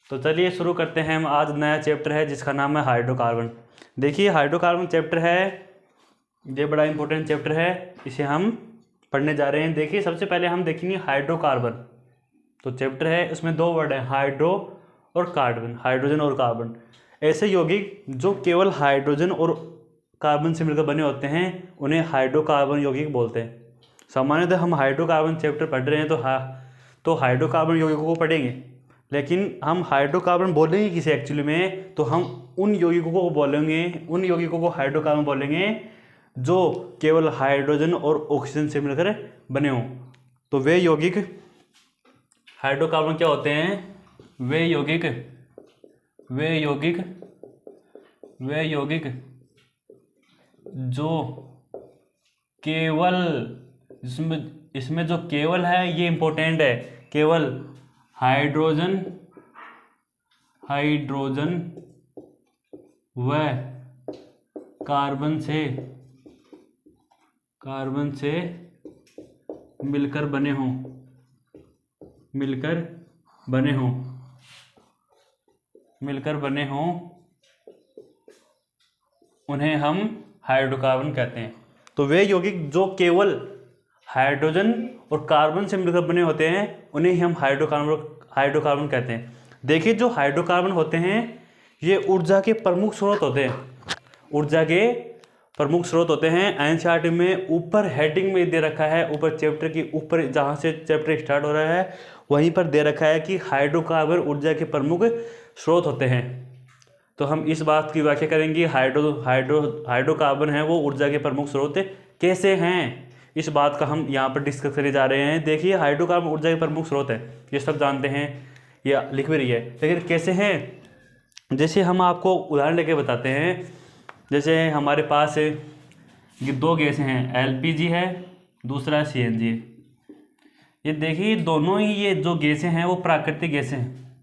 तो चलिए शुरू करते हैं हम। आज नया चैप्टर है जिसका नाम है हाइड्रोकार्बन। देखिए हाइड्रोकार्बन चैप्टर है, ये बड़ा इंपॉर्टेंट चैप्टर है, इसे हम पढ़ने जा रहे हैं। देखिए सबसे पहले हम देखेंगे हाइड्रोकार्बन। तो चैप्टर है, उसमें दो वर्ड हैं, हाइड्रो और कार्बन, हाइड्रोजन और कार्बन। ऐसे यौगिक जो केवल हाइड्रोजन और कार्बन से मिलकर बने होते हैं उन्हें हाइड्रोकार्बन यौगिक बोलते हैं। सामान्यतः हम हाइड्रोकार्बन चैप्टर पढ़ रहे हैं तो हाइड्रोकार्बन यौगिकों को पढ़ेंगे, लेकिन हम हाइड्रोकार्बन बोलेंगे किसे एक्चुअली में, तो हम उन यौगिकों को बोलेंगे, उन यौगिकों को हाइड्रोकार्बन बोलेंगे जो केवल हाइड्रोजन और ऑक्सीजन से मिलकर बने हों। तो वे यौगिक हाइड्रोकार्बन क्या होते हैं? वे यौगिक जो केवल, इसमें जो केवल है ये इंपॉर्टेंट है, केवल हाइड्रोजन व कार्बन से मिलकर बने हों उन्हें हम हाइड्रोकार्बन कहते हैं। तो वे यौगिक जो केवल हाइड्रोजन और कार्बन से मिलकर बने होते हैं उन्हें हम हाइड्रोकार्बन कहते हैं। देखिए जो हाइड्रोकार्बन होते हैं ये ऊर्जा के प्रमुख स्रोत होते हैं। एनसीईआरटी में ऊपर हेडिंग में दे रखा है, ऊपर चैप्टर के ऊपर जहाँ से चैप्टर स्टार्ट हो रहा है वहीं पर दे रखा है कि हाइड्रोकार्बन ऊर्जा के प्रमुख स्रोत होते हैं। तो हम इस बात की व्याख्या करेंगे, हाइड्रोकार्बन है वो ऊर्जा के प्रमुख स्रोत कैसे हैं, इस बात का हम यहाँ पर डिस्कस करने जा रहे हैं। देखिए हाइड्रोकार्बन ऊर्जा के प्रमुख स्रोत है, ये सब जानते हैं, ये लिख भी रही है, लेकिन कैसे हैं? जैसे हम आपको उदाहरण लेके बताते हैं। जैसे हमारे पास ये दो गैसें हैं, एलपीजी है, दूसरा सीएनजी है। ये देखिए दोनों ही ये जो गैसें हैं वो प्राकृतिक गैसें हैं,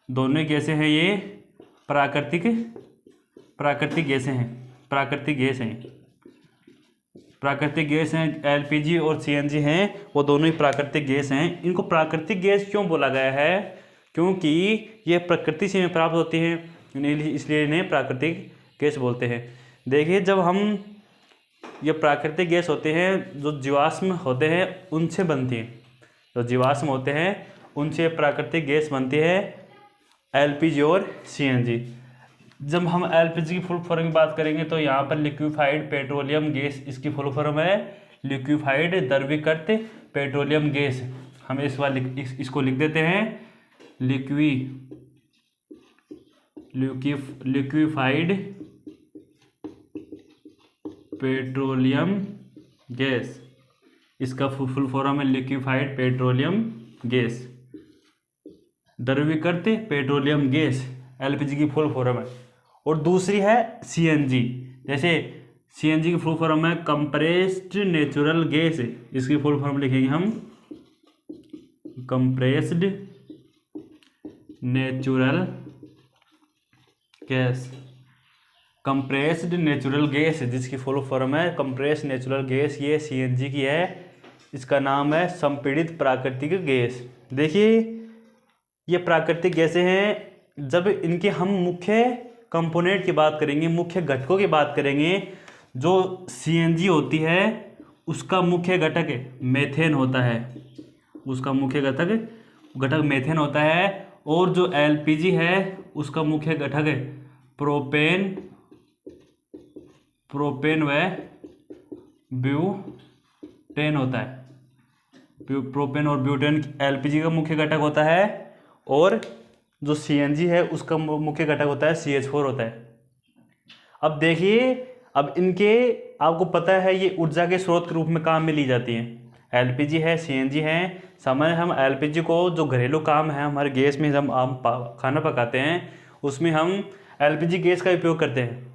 दोनों ही गैसें हैं ये प्राकृतिक गैस हैं। एलपीजी और सीएनजी हैं, वो दोनों ही प्राकृतिक गैस हैं। इनको प्राकृतिक गैस क्यों बोला गया है? क्योंकि ये प्रकृति से प्राप्त होती हैं, इसलिए इन्हें प्राकृतिक गैस बोलते हैं। देखिए जब हम ये प्राकृतिक गैस होते हैं जो जीवाश्म होते हैं उनसे बनती हैं, जो जीवाश्म होते हैं उनसे प्राकृतिक गैस बनती है, एलपीजी और सीएनजी। जब हम एलपीजी की फुल फॉर्म की बात करेंगे तो यहाँ पर लिक्विफाइड पेट्रोलियम गैस, इसकी फुल फॉर्म है लिक्विफाइड द्रवीकृत पेट्रोलियम गैस। हम इस बार इसको लिख देते हैं लिक्विफाइड पेट्रोलियम गैस, इसका फुल फॉर्म है लिक्विफाइड पेट्रोलियम गैस, द्रवीकृत पेट्रोलियम गैस, एलपीजी की फुल फॉर्म है। और दूसरी है सीएनजी। जैसे सीएनजी की फुल फॉर्म है कंप्रेस्ड नेचुरल गैस, इसकी फुल फॉर्म लिखेंगे हम कंप्रेस्ड नेचुरल गैस, जिसकी फुल फॉर्म है कंप्रेस्ड नेचुरल गैस, ये सीएनजी की है, इसका नाम है संपीड़ित प्राकृतिक गैस। देखिए ये प्राकृतिक गैसें हैं। जब इनके हम मुख्य कंपोनेंट की बात करेंगे, मुख्य घटकों की बात करेंगे, जो सीएनजी होती है उसका मुख्य घटक मेथेन होता है, घटक मेथेन होता है। और जो एलपीजी है उसका मुख्य घटक प्रोपेन व ब्यूटेन होता है। प्रोपेन और ब्यूटेन एलपीजी का मुख्य घटक होता है, और जो सीएनजी है उसका मुख्य घटक होता है CH4 होता है। अब देखिए, अब इनके आपको पता है ये ऊर्जा के स्रोत के रूप में काम में ली जाती हैं। एलपीजी है, सीएनजी है। सामान्य हम एलपीजी को जो घरेलू काम है, हमारे गैस में हम खाना पकाते हैं उसमें हम एलपीजी गैस का उपयोग करते हैं।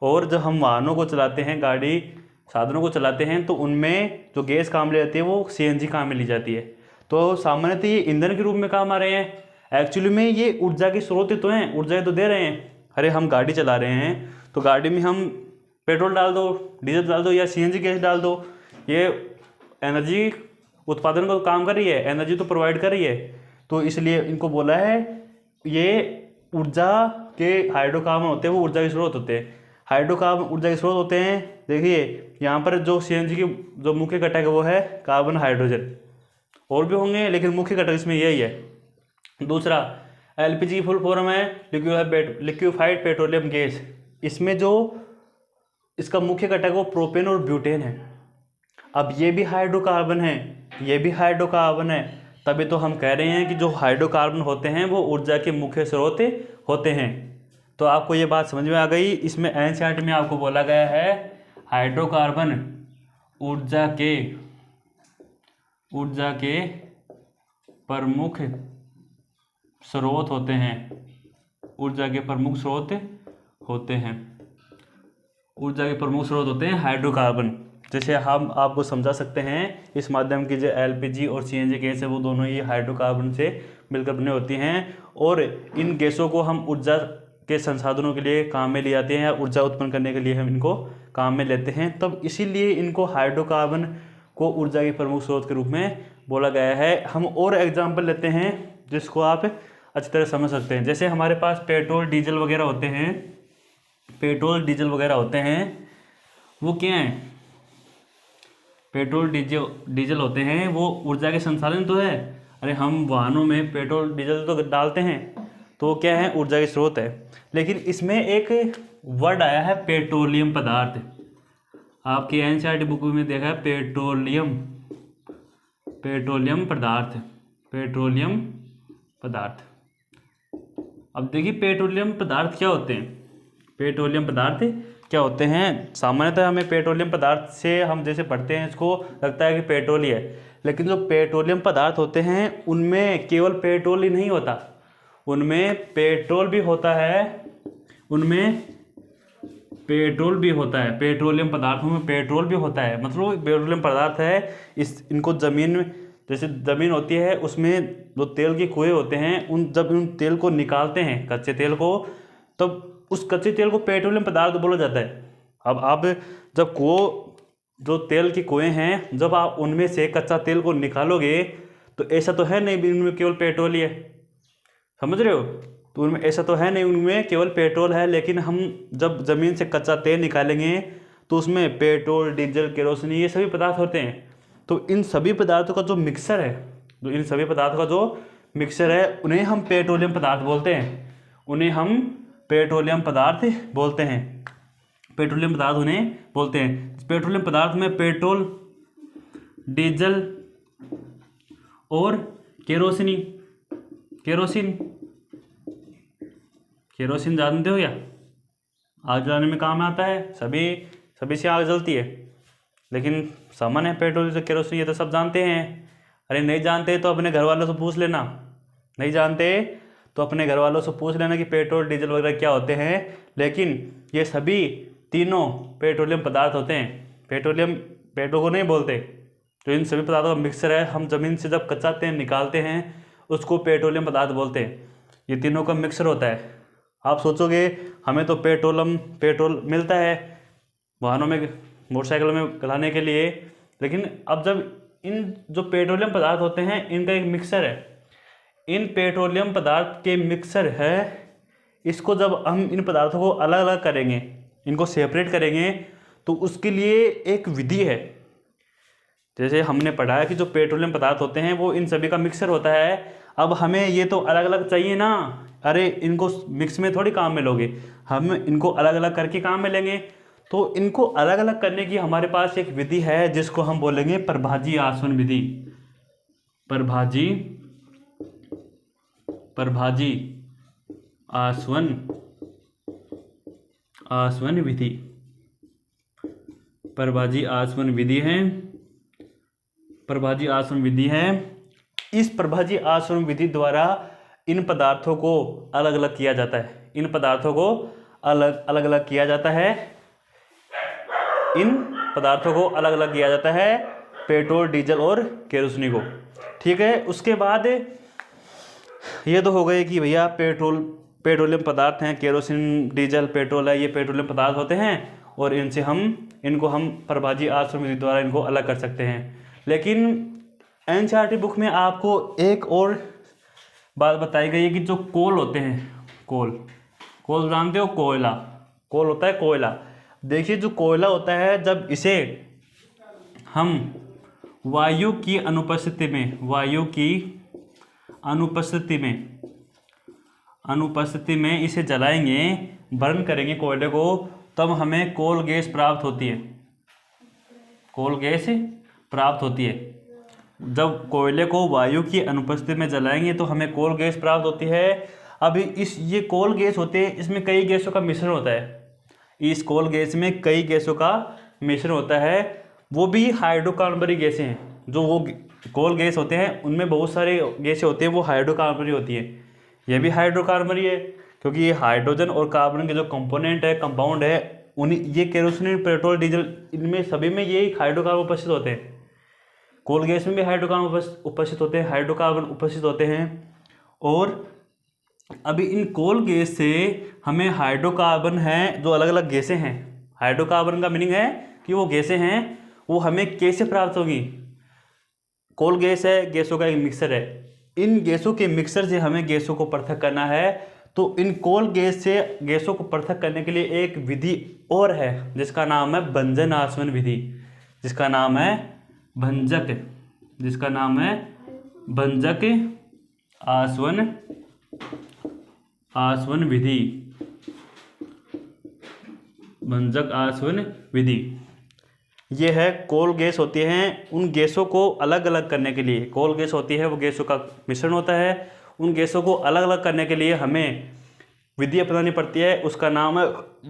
और जब हम वाहनों को चलाते हैं, गाड़ी साधनों को चलाते हैं, तो उनमें जो गैस काम ले जाती है वो सीएनजी काम में ली जाती है। तो सामान्यतः ये ईंधन के रूप में काम आ रहे हैं। एक्चुअली में ये ऊर्जा के स्रोत तो हैं, ऊर्जा तो दे रहे हैं। अरे हम गाड़ी चला रहे हैं तो गाड़ी में हम पेट्रोल डाल दो, डीजल डाल दो या सीएनजी गैस डाल दो, ये एनर्जी उत्पादन का काम कर रही है, एनर्जी तो प्रोवाइड कर रही है। तो इसलिए इनको बोला है, ये ऊर्जा के हाइड्रोकार्बन होते हैं, वो ऊर्जा के स्रोत होते हैं। हाइड्रोकार्बन ऊर्जा के स्रोत होते हैं। देखिए यहाँ पर जो सीएनजी की जो मुख्य घटक है वो है कार्बन, हाइड्रोजन, और भी होंगे लेकिन मुख्य घटक इसमें यही है। दूसरा एलपीजी फुल फॉर्म है लिक्विफाइड पेट्रोलियम गैस। इसमें जो इसका मुख्य घटक वो प्रोपेन और ब्यूटेन है। अब ये भी हाइड्रोकार्बन है, ये भी हाइड्रोकार्बन है, तभी तो हम कह रहे हैं कि जो हाइड्रोकार्बन होते हैं वो ऊर्जा के मुख्य स्रोत होते हैं। तो आपको ये बात समझ में आ गई। इसमें एनसीईआरटी में आपको बोला गया है हाइड्रोकार्बन ऊर्जा के प्रमुख स्रोत होते हैं, ऊर्जा के प्रमुख स्रोत होते हैं, ऊर्जा के प्रमुख स्रोत होते हैं हाइड्रोकार्बन। जैसे हम आपको समझा सकते हैं इस माध्यम की जो एलपीजी और सीएनजी गैस है वो दोनों ही हाइड्रोकार्बन से मिलकर बने होती हैं, और इन गैसों को हम ऊर्जा के संसाधनों के लिए काम में लिए जाते हैं या ऊर्जा उत्पन्न करने के लिए हम इनको काम में लेते हैं। तब इसीलिए इनको हाइड्रोकार्बन को ऊर्जा के प्रमुख स्रोत के रूप में बोला गया है। हम और एग्जाम्पल लेते हैं जिसको आप अच्छी तरह समझ सकते हैं। जैसे हमारे पास पेट्रोल डीजल वगैरह होते हैं, पेट्रोल डीजल वगैरह होते हैं, वो क्या हैं? पेट्रोल डीजल होते हैं वो ऊर्जा के संसाधन तो है। अरे हम वाहनों में पेट्रोल डीजल तो डालते हैं, तो क्या है? ऊर्जा के स्रोत है। लेकिन इसमें एक वर्ड आया है पेट्रोलियम पदार्थ। आपके एनसीईआरटी बुक में देखा है पेट्रोलियम पदार्थ। अब देखिए पेट्रोलियम पदार्थ क्या होते हैं। पेट्रोलियम पदार्थ क्या होते हैं? सामान्यतः हमें पेट्रोलियम पदार्थ से हम जैसे पढ़ते हैं इसको लगता है कि पेट्रोल ही है, लेकिन जो पेट्रोलियम पदार्थ होते हैं उनमें केवल पेट्रोल ही नहीं होता, उनमें पेट्रोल भी होता है, पेट्रोलियम पदार्थों में पेट्रोल भी होता है। मतलब पेट्रोलियम पदार्थ है, इनको ज़मीन में, जैसे ज़मीन होती है उसमें जो तेल के कुएँ होते हैं, जब उन तेल को निकालते हैं, कच्चे तेल को, तब उस कच्चे तेल को पेट्रोलियम पदार्थ बोला जाता है। अब आप जब जो तेल के कुएँ हैं, जब आप उनमें से कच्चा तेल को निकालोगे तो ऐसा तो है नहीं उनमें केवल पेट्रोल ही है, समझ रहे हो? तो उनमें ऐसा तो है नहीं उनमें केवल पेट्रोल है, लेकिन हम जब ज़मीन से कच्चा तेल निकालेंगे तो उसमें पेट्रोल, डीजल, केरोसिन ये सभी पदार्थ होते हैं। तो इन सभी पदार्थों का जो मिक्सर है, उन्हें हम पेट्रोलियम पदार्थ बोलते हैं। पेट्रोलियम पदार्थ उन्हें बोलते हैं। पेट्रोलियम पदार्थ में पेट्रोल, डीजल और केरोसिन जानते हो या? आग जलाने में काम आता है, सभी से आग जलती है, लेकिन सामान्य है पेट्रोल, डीजल, केरोसिन, ये तो सब जानते हैं। अरे नहीं जानते तो अपने घर वालों से पूछ लेना, नहीं जानते तो अपने घर वालों से पूछ लेना कि पेट्रोल, डीजल वगैरह क्या होते हैं। लेकिन ये सभी तीनों पेट्रोलियम पदार्थ होते हैं। पेट्रोल को नहीं बोलते, तो इन सभी पदार्थों का मिक्सर है। हम ज़मीन से जब कच्चा तेल निकालते हैं उसको पेट्रोलियम पदार्थ बोलते हैं। ये तीनों का मिक्सर होता है। आप सोचोगे हमें तो पेट्रोल मिलता है वाहनों में, मोटरसाइकिलों में चलाने के लिए, लेकिन अब जब इन जो पेट्रोलियम पदार्थ होते हैं इनका एक मिक्सर है, इन पेट्रोलियम पदार्थ के मिक्सर है, इसको जब हम इन पदार्थों को अलग अलग करेंगे, इनको सेपरेट करेंगे, तो उसके लिए एक विधि है। जैसे हमने पढ़ा है कि जो पेट्रोलियम पदार्थ होते हैं वो इन सभी का मिक्सर होता है। अब हमें ये तो अलग अलग चाहिए ना, अरे इनको मिक्स में थोड़ी काम में लोगे, हम इनको अलग अलग करके काम में लेंगे। तो इनको अलग अलग करने की हमारे पास एक विधि है जिसको हम बोलेंगे प्रभाजी आसवन विधि। प्रभाजी आसवन विधि, प्रभाजी आसवन विधि है। इस प्रभाजी आसवन विधि द्वारा इन पदार्थों को अलग अलग किया जाता है। पेट्रोल, डीजल और केरोसिन को, ठीक है। उसके बाद ये तो हो गए कि भैया पेट्रोलियम पदार्थ हैं, केरोसिन, डीजल, पेट्रोल है, ये पेट्रोलियम पदार्थ होते हैं और इनको हम प्रभाजी आसवन विधि द्वारा इनको अलग कर सकते हैं। लेकिन एनसीईआरटी बुक में आपको एक और बात बताई गई है कि जो कोल होते हैं, कोल जानते हो, कोयला, कोल होता है कोयला। देखिए जो कोयला होता है, जब इसे हम वायु की अनुपस्थिति में इसे जलाएंगे, बर्न करेंगे कोयले को, तब हमें कोल गैस प्राप्त होती है। कोल गैस प्राप्त होती है। जब कोयले को वायु की अनुपस्थिति में जलाएंगे तो हमें कोल गैस प्राप्त होती है। अभी ये कोल गैस होते हैं, इसमें कई गैसों का मिश्रण होता है। इस कोल गैस में कई गैसों का मिश्रण होता है, वो भी हाइड्रोकार्बनिक गैसें हैं। जो वो कोल गैस होते हैं उनमें बहुत सारे गैसें होती हैं, वो हाइड्रोकार्बनिक होती है। ये भी हाइड्रोकार्बन है, क्योंकि ये हाइड्रोजन और कार्बन के जो कंपोनेंट है, कंपाउंड है, उन्हीं ये केरोसिन, पेट्रोल, डीजल, इनमें सभी में ये हाइड्रोकार्बन उपस्थित होते हैं। कोल गैस में भी हाइड्रोकार्बन उपस्थित होते हैं, हाइड्रोकार्बन उपस्थित होते हैं। और अभी इन कोल गैस से हमें हाइड्रोकार्बन है, जो अलग अलग गैसें हैं, हाइड्रोकार्बन का मीनिंग है कि वो गैसें हैं, वो हमें कैसे प्राप्त होगी। कोल गैस है, गैसों का एक मिक्सर है। इन गैसों के मिक्सर से हमें गैसों को पृथक करना है। तो इन कोल गैस से गैसों को पृथक करने के लिए एक विधि और है, जिसका नाम है भंजन आसवन विधि, जिसका नाम है भंजक आसवन विधि। भंजक आसवन विधि ये है। कोल गैस होती हैं, उन गैसों को अलग अलग करने के लिए, कोल गैस होती है वो गैसों का मिश्रण होता है, उन गैसों को अलग अलग करने के लिए हमें विधि अपनानी पड़ती है, उसका नाम है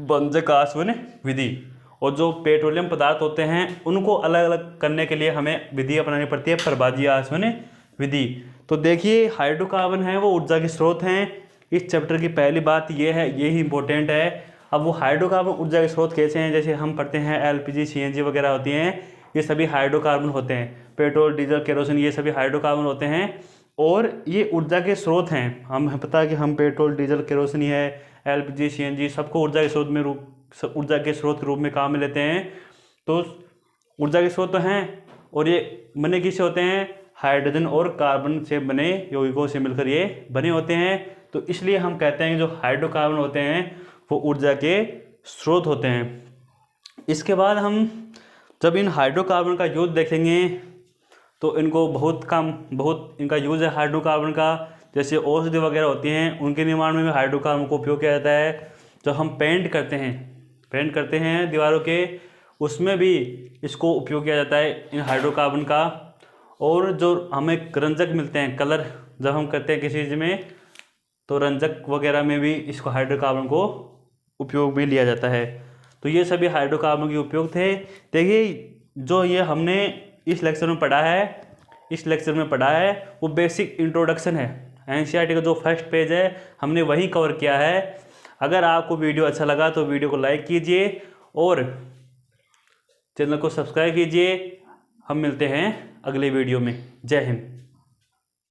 भंजक आसवन विधि। और जो पेट्रोलियम पदार्थ होते हैं उनको अलग अलग करने के लिए हमें विधि अपनानी पड़ती है, प्रभाजी आसवन विधि। तो देखिए हाइड्रोकार्बन है वो ऊर्जा के स्रोत हैं। इस चैप्टर की पहली बात ये है, ये ही इंपॉर्टेंट है। अब वो हाइड्रोकार्बन ऊर्जा के स्रोत कैसे हैं, जैसे हम पढ़ते हैं एलपीजी, सीएनजी वगैरह होती हैं, ये सभी हाइड्रोकार्बन होते हैं। पेट्रोल, डीजल, केरोसिन, ये सभी हाइड्रोकार्बन होते हैं और ये ऊर्जा के स्रोत हैं। हमें पता है कि हम पेट्रोल, डीजल, केरोसिन है, एलपीजी, सीएनजी सबको ऊर्जा के स्रोत के रूप में काम में लेते हैं। तो ऊर्जा के स्रोत तो हैं, और ये बने किससे होते हैं, हाइड्रोजन और कार्बन से बने यौगिकों से मिलकर ये बने होते हैं। तो इसलिए हम कहते हैं कि जो हाइड्रोकार्बन होते हैं वो ऊर्जा के स्रोत होते हैं। इसके बाद हम जब इन हाइड्रोकार्बन का यूज देखेंगे तो इनको बहुत इनका यूज़ है हाइड्रोकार्बन का। जैसे औषधि वगैरह होती हैं, उनके निर्माण में भी हाइड्रोकार्बन को उपयोग किया जाता है। जो हम पेंट करते हैं दीवारों के, उसमें भी इसको उपयोग किया जाता है इन हाइड्रोकार्बन का। और जो हमें रंजक मिलते हैं, कलर जब हम करते हैं किसी चीज़ में, तो रंजक वगैरह में भी इसको हाइड्रोकार्बन को उपयोग में लिया जाता है। तो ये सभी हाइड्रोकार्बन के उपयोग थे। देखिए जो ये हमने इस लेक्चर में पढ़ा है वो बेसिक इंट्रोडक्शन है। एनसीईआरटी का जो फर्स्ट पेज है हमने वही कवर किया है। अगर आपको वीडियो अच्छा लगा तो वीडियो को लाइक कीजिए और चैनल को सब्सक्राइब कीजिए। हम मिलते हैं अगले वीडियो में। जय हिंद।